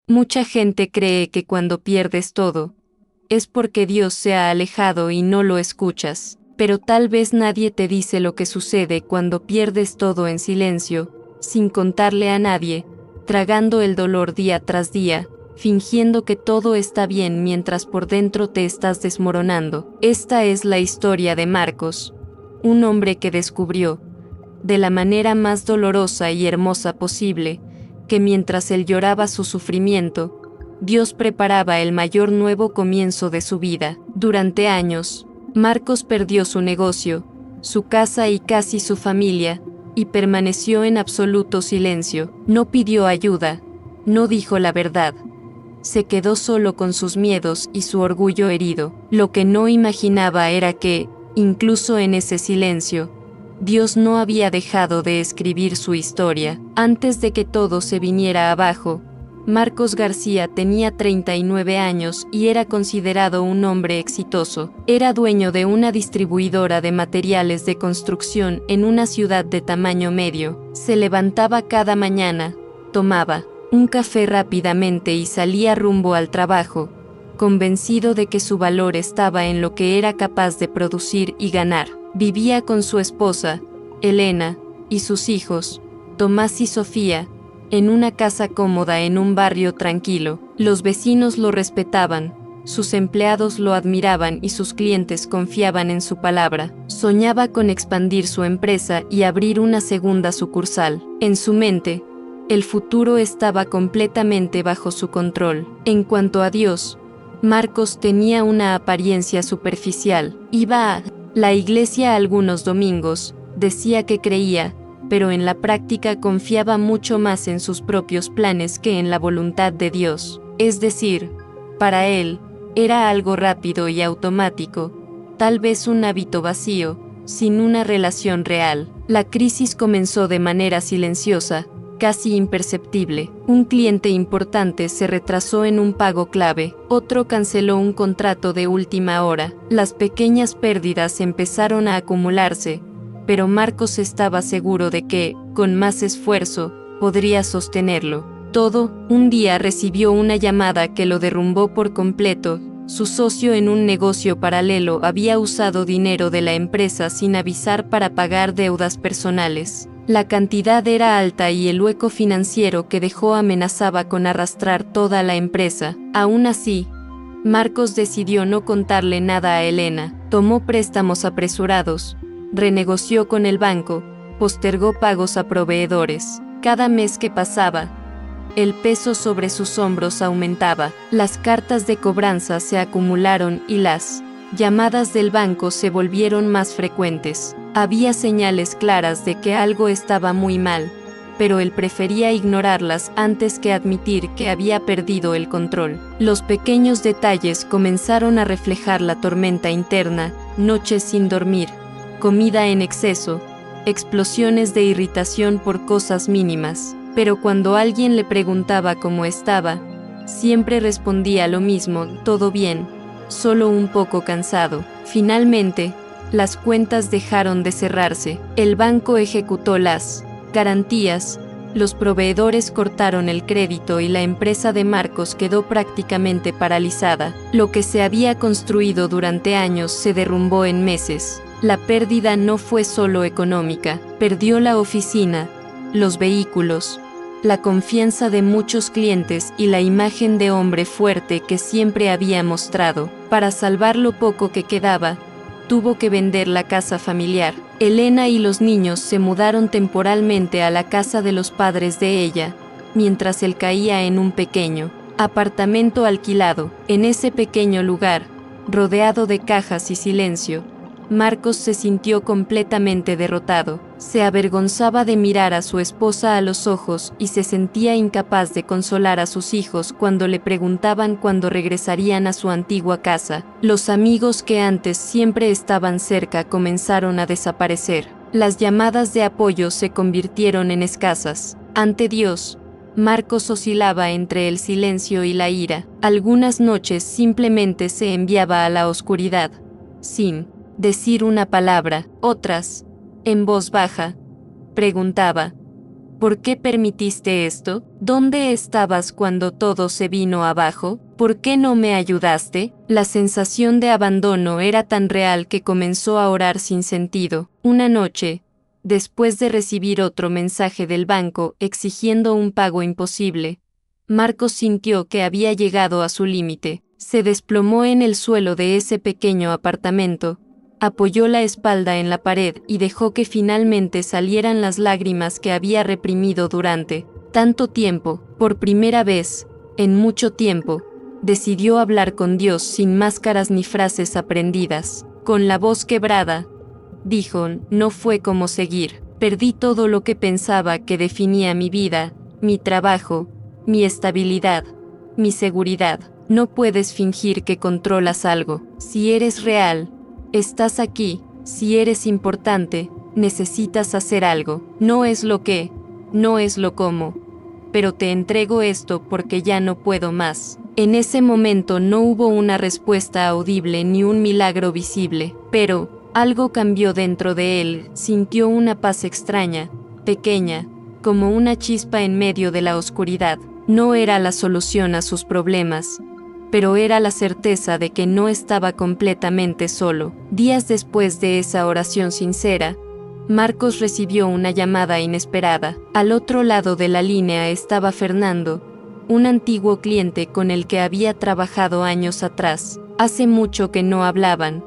Mucha gente cree que cuando pierdes todo, es porque Dios se ha alejado y no lo escuchas, pero tal vez nadie te dice lo que sucede cuando pierdes todo en silencio, sin contarle a nadie, tragando el dolor día tras día, fingiendo que todo está bien mientras por dentro te estás desmoronando. Esta es la historia de Marcos, un hombre que descubrió, de la manera más dolorosa y hermosa posible, que mientras él lloraba su sufrimiento, Dios preparaba el mayor nuevo comienzo de su vida. Durante años, Marcos perdió su negocio, su casa y casi su familia, y permaneció en absoluto silencio. No pidió ayuda, no dijo la verdad. Se quedó solo con sus miedos y su orgullo herido. Lo que no imaginaba era que, incluso en ese silencio, Dios no había dejado de escribir su historia. Antes de que todo se viniera abajo, Marcos García tenía 39 años y era considerado un hombre exitoso. Era dueño de una distribuidora de materiales de construcción en una ciudad de tamaño medio. Se levantaba cada mañana, tomaba un café rápidamente y salía rumbo al trabajo, convencido de que su valor estaba en lo que era capaz de producir y ganar. Vivía con su esposa, Elena, y sus hijos, Tomás y Sofía, en una casa cómoda en un barrio tranquilo. Los vecinos lo respetaban, sus empleados lo admiraban y sus clientes confiaban en su palabra. Soñaba con expandir su empresa y abrir una segunda sucursal. En su mente, el futuro estaba completamente bajo su control. En cuanto a Dios, Marcos tenía una apariencia superficial. Iba a la iglesia algunos domingos, decía que creía, pero en la práctica confiaba mucho más en sus propios planes que en la voluntad de Dios. Es decir, para él, era algo rápido y automático, tal vez un hábito vacío, sin una relación real. La crisis comenzó de manera silenciosa, casi imperceptible. Un cliente importante se retrasó en un pago clave, otro canceló un contrato de última hora. Las pequeñas pérdidas empezaron a acumularse, pero Marcos estaba seguro de que, con más esfuerzo, podría sostenerlo todo. Un día recibió una llamada que lo derrumbó por completo. Su socio en un negocio paralelo había usado dinero de la empresa sin avisar para pagar deudas personales. La cantidad era alta y el hueco financiero que dejó amenazaba con arrastrar toda la empresa. Aún así, Marcos decidió no contarle nada a Elena. Tomó préstamos apresurados, renegoció con el banco, postergó pagos a proveedores. Cada mes que pasaba, el peso sobre sus hombros aumentaba. Las cartas de cobranza se acumularon y las llamadas del banco se volvieron más frecuentes. Había señales claras de que algo estaba muy mal, pero él prefería ignorarlas antes que admitir que había perdido el control. Los pequeños detalles comenzaron a reflejar la tormenta interna: noches sin dormir, comida en exceso, explosiones de irritación por cosas mínimas. Pero cuando alguien le preguntaba cómo estaba, siempre respondía lo mismo: todo bien, solo un poco cansado. Finalmente, las cuentas dejaron de cerrarse. El banco ejecutó las garantías, los proveedores cortaron el crédito y la empresa de Marcos quedó prácticamente paralizada. Lo que se había construido durante años se derrumbó en meses. La pérdida no fue solo económica, perdió la oficina, los vehículos, la confianza de muchos clientes y la imagen de hombre fuerte que siempre había mostrado. Para salvar lo poco que quedaba, tuvo que vender la casa familiar. Elena y los niños se mudaron temporalmente a la casa de los padres de ella, mientras él caía en un pequeño apartamento alquilado. En ese pequeño lugar, rodeado de cajas y silencio, Marcos se sintió completamente derrotado. Se avergonzaba de mirar a su esposa a los ojos y se sentía incapaz de consolar a sus hijos cuando le preguntaban cuándo regresarían a su antigua casa. Los amigos que antes siempre estaban cerca comenzaron a desaparecer. Las llamadas de apoyo se convirtieron en escasas. Ante Dios, Marcos oscilaba entre el silencio y la ira. Algunas noches simplemente se enviaba a la oscuridad, sin decir una palabra. Otras, en voz baja, preguntaba: ¿Por qué permitiste esto? ¿Dónde estabas cuando todo se vino abajo? ¿Por qué no me ayudaste? La sensación de abandono era tan real que comenzó a orar sin sentido. Una noche, después de recibir otro mensaje del banco exigiendo un pago imposible, Marcos sintió que había llegado a su límite. Se desplomó en el suelo de ese pequeño apartamento, apoyó la espalda en la pared y dejó que finalmente salieran las lágrimas que había reprimido durante tanto tiempo. Por primera vez, en mucho tiempo, decidió hablar con Dios sin máscaras ni frases aprendidas. Con la voz quebrada, dijo: no fue como seguir. Perdí todo lo que pensaba que definía mi vida, mi trabajo, mi estabilidad, mi seguridad. No puedes fingir que controlas algo. Si eres real, estás aquí. Si eres importante, necesitas hacer algo. No es lo que, no es lo cómo. Pero te entrego esto porque ya no puedo más. En ese momento no hubo una respuesta audible ni un milagro visible, pero algo cambió dentro de él. Sintió una paz extraña, pequeña, como una chispa en medio de la oscuridad. No era la solución a sus problemas, pero era la certeza de que no estaba completamente solo. Días después de esa oración sincera, Marcos recibió una llamada inesperada. Al otro lado de la línea estaba Fernando, un antiguo cliente con el que había trabajado años atrás. Hace mucho que no hablaban,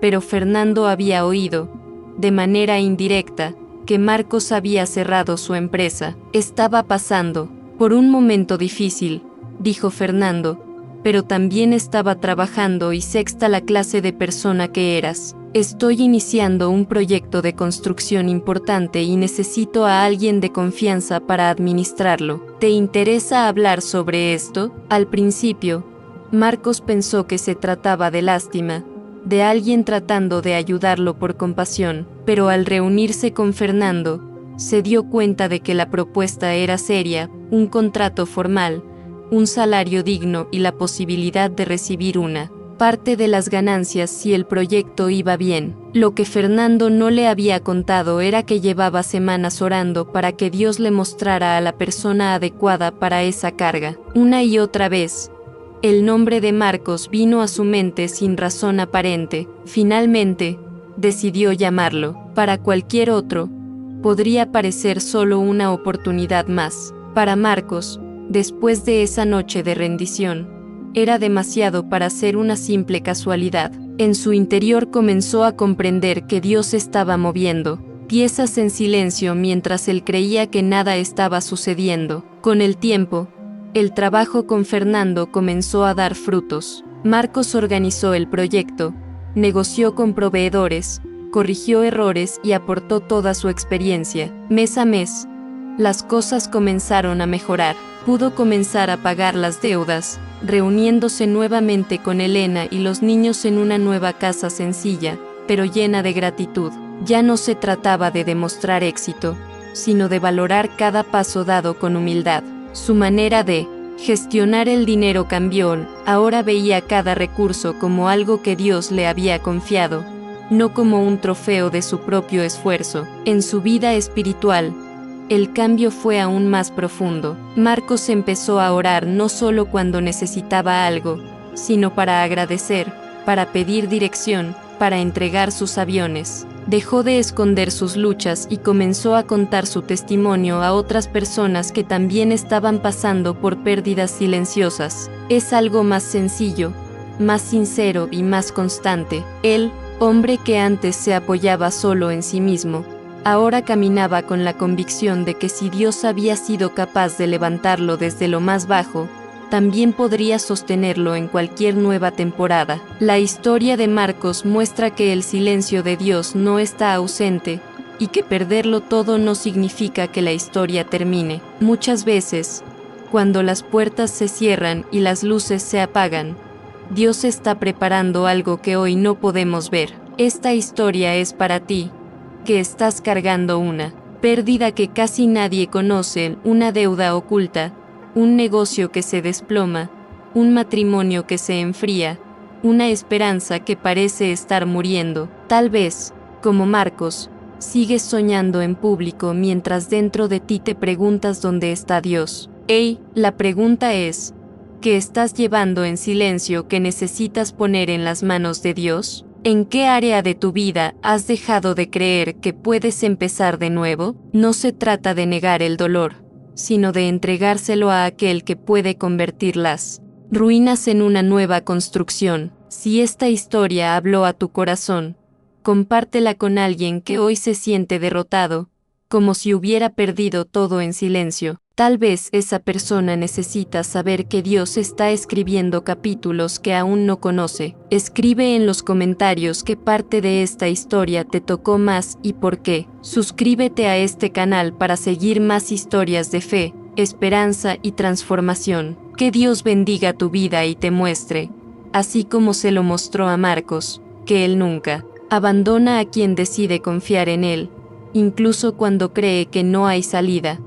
pero Fernando había oído, de manera indirecta, que Marcos había cerrado su empresa. Estaba pasando por un momento difícil, dijo Fernando, pero también estaba trabajando y sexta la clase de persona que eras. Estoy iniciando un proyecto de construcción importante y necesito a alguien de confianza para administrarlo. ¿Te interesa hablar sobre esto? Al principio, Marcos pensó que se trataba de lástima, de alguien tratando de ayudarlo por compasión, pero al reunirse con Fernando, se dio cuenta de que la propuesta era seria: un contrato formal, un salario digno y la posibilidad de recibir una parte de las ganancias si el proyecto iba bien. Lo que Fernando no le había contado era que llevaba semanas orando para que Dios le mostrara a la persona adecuada para esa carga. Una y otra vez, el nombre de Marcos vino a su mente sin razón aparente. Finalmente, decidió llamarlo. Para cualquier otro, podría parecer solo una oportunidad más. Para Marcos, después de esa noche de rendición, era demasiado para ser una simple casualidad. En su interior comenzó a comprender que Dios estaba moviendo piezas en silencio mientras él creía que nada estaba sucediendo. Con el tiempo, el trabajo con Fernando comenzó a dar frutos. Marcos organizó el proyecto, negoció con proveedores, corrigió errores y aportó toda su experiencia. Mes a mes, las cosas comenzaron a mejorar. Pudo comenzar a pagar las deudas, reuniéndose nuevamente con Elena y los niños en una nueva casa sencilla, pero llena de gratitud. Ya no se trataba de demostrar éxito, sino de valorar cada paso dado con humildad. Su manera de gestionar el dinero cambió. Ahora veía cada recurso como algo que Dios le había confiado, no como un trofeo de su propio esfuerzo. En su vida espiritual, el cambio fue aún más profundo. Marcos empezó a orar no solo cuando necesitaba algo, sino para agradecer, para pedir dirección, para entregar sus aviones. Dejó de esconder sus luchas y comenzó a contar su testimonio a otras personas que también estaban pasando por pérdidas silenciosas. Es algo más sencillo, más sincero y más constante. Él, hombre que antes se apoyaba solo en sí mismo, ahora caminaba con la convicción de que si Dios había sido capaz de levantarlo desde lo más bajo, también podría sostenerlo en cualquier nueva temporada. La historia de Marcos muestra que el silencio de Dios no está ausente, y que perderlo todo no significa que la historia termine. Muchas veces, cuando las puertas se cierran y las luces se apagan, Dios está preparando algo que hoy no podemos ver. Esta historia es para ti, que estás cargando una pérdida que casi nadie conoce, una deuda oculta, un negocio que se desploma, un matrimonio que se enfría, una esperanza que parece estar muriendo. Tal vez, como Marcos, Sigues soñando en público mientras dentro de ti te preguntas dónde está Dios. La pregunta es, ¿qué estás llevando en silencio que necesitas poner en las manos de Dios? ¿En qué área de tu vida has dejado de creer que puedes empezar de nuevo? No se trata de negar el dolor, sino de entregárselo a aquel que puede convertir las ruinas en una nueva construcción. Si esta historia habló a tu corazón, compártela con alguien que hoy se siente derrotado, como si hubiera perdido todo en silencio. Tal vez esa persona necesita saber que Dios está escribiendo capítulos que aún no conoce. Escribe en los comentarios qué parte de esta historia te tocó más y por qué. Suscríbete a este canal para seguir más historias de fe, esperanza y transformación. Que Dios bendiga tu vida y te muestre, así como se lo mostró a Marcos, que Él nunca abandona a quien decide confiar en Él, incluso cuando cree que no hay salida.